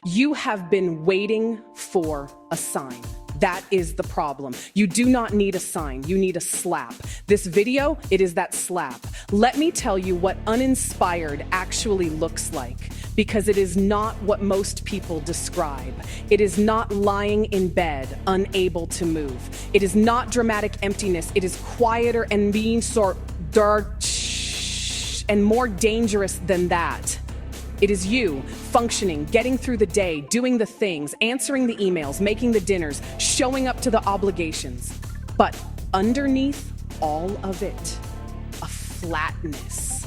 You have been waiting for a sign. That is the problem. You do not need a sign, you need a slap. This video, it is that slap. Let me tell you what uninspired actually looks like, because it is not what most people describe. It is not lying in bed, unable to move. It is not dramatic emptiness. It is quieter and being sort dark and more dangerous than that. It is you functioning, getting through the day, doing the things, answering the emails, making the dinners, showing up to the obligations. But underneath all of it, a flatness,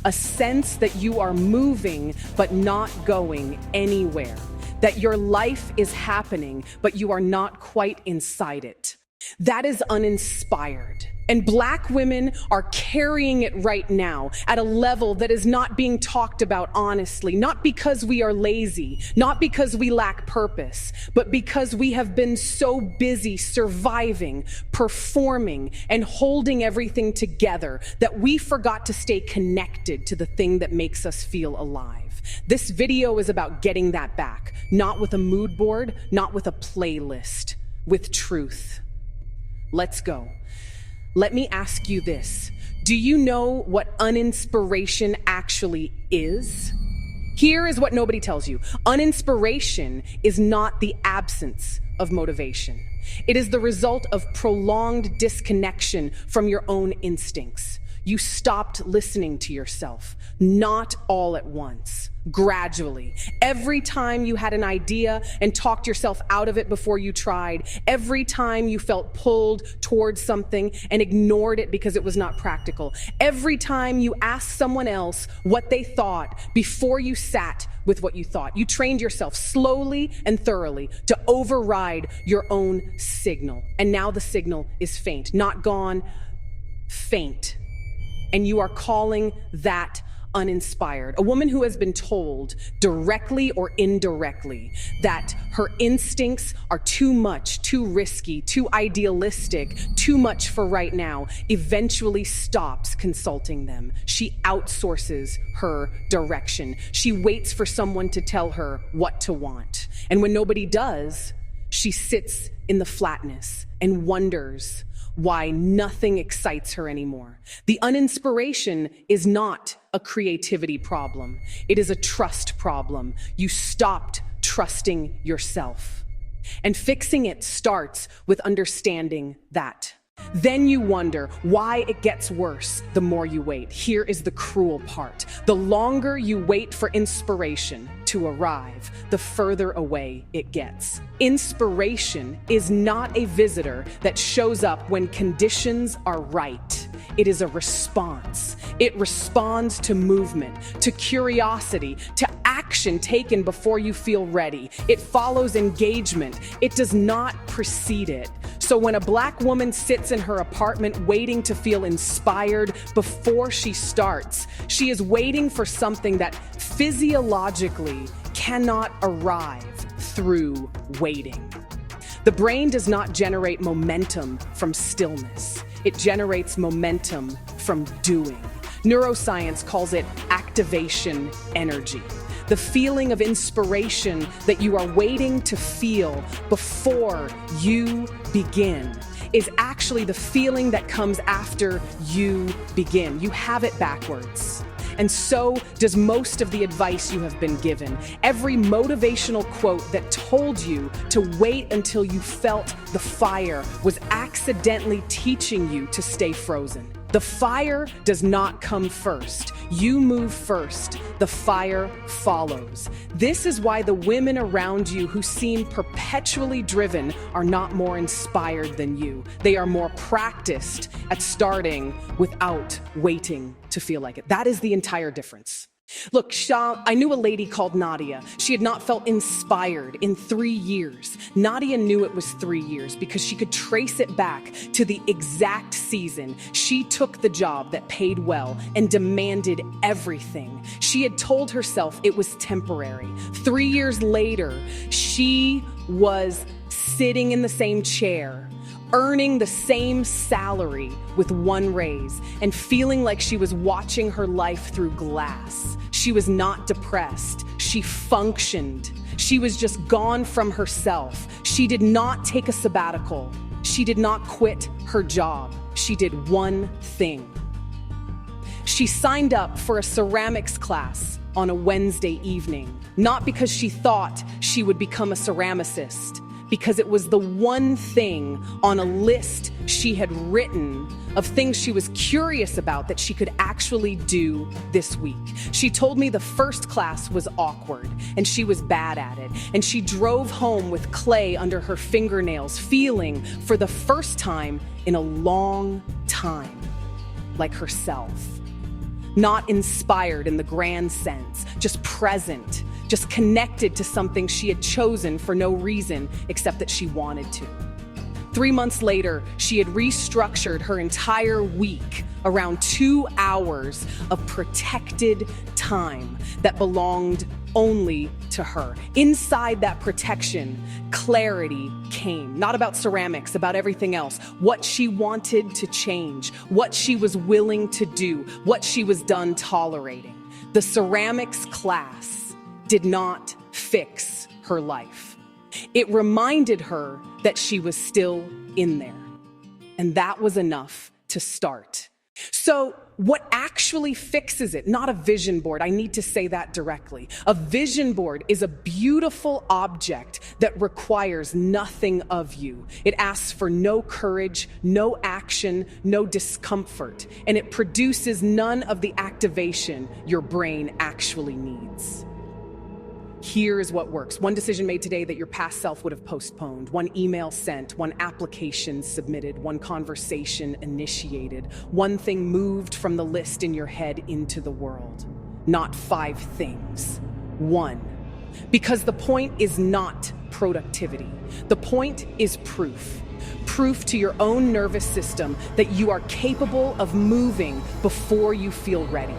a sense that you are moving but not going anywhere, that your life is happening but you are not quite inside it. That is uninspired. And Black women are carrying it right now at a level that is not being talked about honestly, not because we are lazy, not because we lack purpose, but because we have been so busy surviving, performing, and holding everything together that we forgot to stay connected to the thing that makes us feel alive. This video is about getting that back, not with a mood board, not with a playlist, with truth. Let's go. Let me ask you this. Do you know what uninspiration actually is? Here is what nobody tells you. Uninspiration is not the absence of motivation. It is the result of prolonged disconnection from your own instincts. You stopped listening to yourself, not all at once, gradually. Every time you had an idea and talked yourself out of it before you tried, every time you felt pulled towards something and ignored it because it was not practical, every time you asked someone else what they thought before you sat with what you thought, you trained yourself slowly and thoroughly to override your own signal. And now the signal is faint, not gone, faint. And you are calling that uninspired. A woman who has been told directly or indirectly that her instincts are too much, too risky, too idealistic, too much for right now, eventually stops consulting them. She outsources her direction. She waits for someone to tell her what to want. And when nobody does, she sits in the flatness and wonders why nothing excites her anymore. The uninspiration is not a creativity problem. It is a trust problem. You stopped trusting yourself. And fixing it starts with understanding that. Then you wonder why it gets worse the more you wait. Here is the cruel part. The longer you wait for inspiration to arrive, the further away it gets. Inspiration is not a visitor that shows up when conditions are right. It is a response. It responds to movement, to curiosity, to action taken before you feel ready. It follows engagement. It does not precede it. So when a Black woman sits in her apartment waiting to feel inspired before she starts, she is waiting for something that physiologically cannot arrive through waiting. The brain does not generate momentum from stillness. It generates momentum from doing. Neuroscience calls it activation energy. The feeling of inspiration that you are waiting to feel before you begin is actually the feeling that comes after you begin. You have it backwards. And so does most of the advice you have been given. Every motivational quote that told you to wait until you felt the fire was accidentally teaching you to stay frozen. The fire does not come first. You move first. The fire follows. This is why the women around you who seem perpetually driven are not more inspired than you. They are more practiced at starting without waiting to feel like it. That is the entire difference. Look, I knew a lady called Nadia. She had not felt inspired in 3 years. Nadia knew it was 3 years because she could trace it back to the exact season she took the job that paid well and demanded everything. She had told herself it was temporary. 3 years later, she was sitting in the same chair, earning the same salary with one raise and feeling like she was watching her life through glass. She was not depressed. She functioned. She was just gone from herself. She did not take a sabbatical. She did not quit her job. She did one thing. She signed up for a ceramics class on a Wednesday evening, not because she thought she would become a ceramicist, because it was the one thing on a list she had written of things she was curious about that she could actually do this week. She told me the first class was awkward and she was bad at it, and she drove home with clay under her fingernails, feeling for the first time in a long time like herself. Not inspired in the grand sense, just present, just connected to something she had chosen for no reason except that she wanted to. 3 months later, she had restructured her entire week around 2 hours of protected time that belonged only to her. Inside that protection, clarity came, not about ceramics, about everything else. What she wanted to change, what she was willing to do, what she was done tolerating. The ceramics class did not fix her life. It reminded her that she was still in there. And that was enough to start. So what actually fixes it? Not a vision board. I need to say that directly. A vision board is a beautiful object that requires nothing of you. It asks for no courage, no action, no discomfort, and it produces none of the activation your brain actually needs. Here's what works. One decision made today that your past self would have postponed. One email sent, one application submitted, one conversation initiated, one thing moved from the list in your head into the world. Not 5 things. 1. Because the point is not productivity. The point is proof. Proof to your own nervous system that you are capable of moving before you feel ready.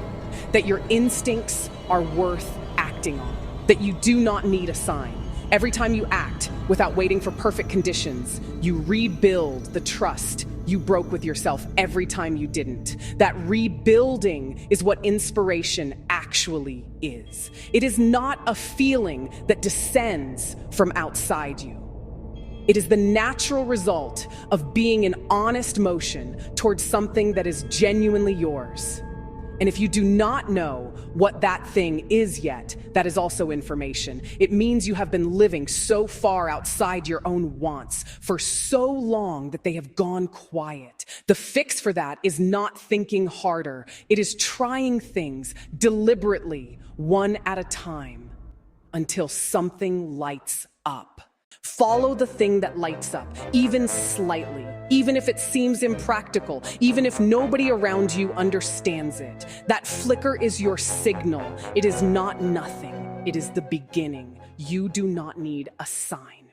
That your instincts are worth acting on. That you do not need a sign. Every time you act without waiting for perfect conditions, you rebuild the trust you broke with yourself every time you didn't. That rebuilding is what inspiration actually is. It is not a feeling that descends from outside you. It is the natural result of being in honest motion towards something that is genuinely yours. And if you do not know what that thing is yet, that is also information. It means you have been living so far outside your own wants for so long that they have gone quiet. The fix for that is not thinking harder. It is trying things deliberately, one at a time, until something lights up. Follow the thing that lights up, even slightly, even if it seems impractical, even if nobody around you understands it. That flicker is your signal. It is not nothing. It is the beginning. You do not need a sign.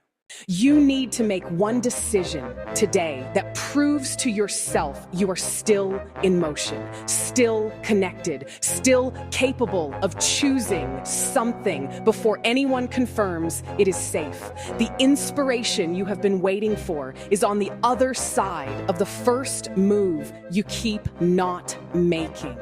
You need to make one decision today that proves to yourself you are still in motion, still connected, still capable of choosing something before anyone confirms it is safe. The inspiration you have been waiting for is on the other side of the first move you keep not making.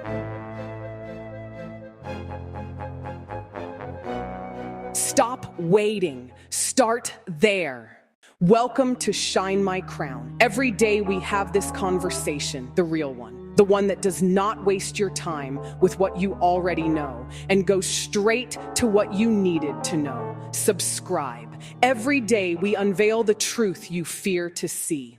Stop waiting. Start there. Welcome to Shine My Crown. Every day we have this conversation, the real one, the one that does not waste your time with what you already know and go straight to what you needed to know. Subscribe. Every day we unveil the truth you fear to see.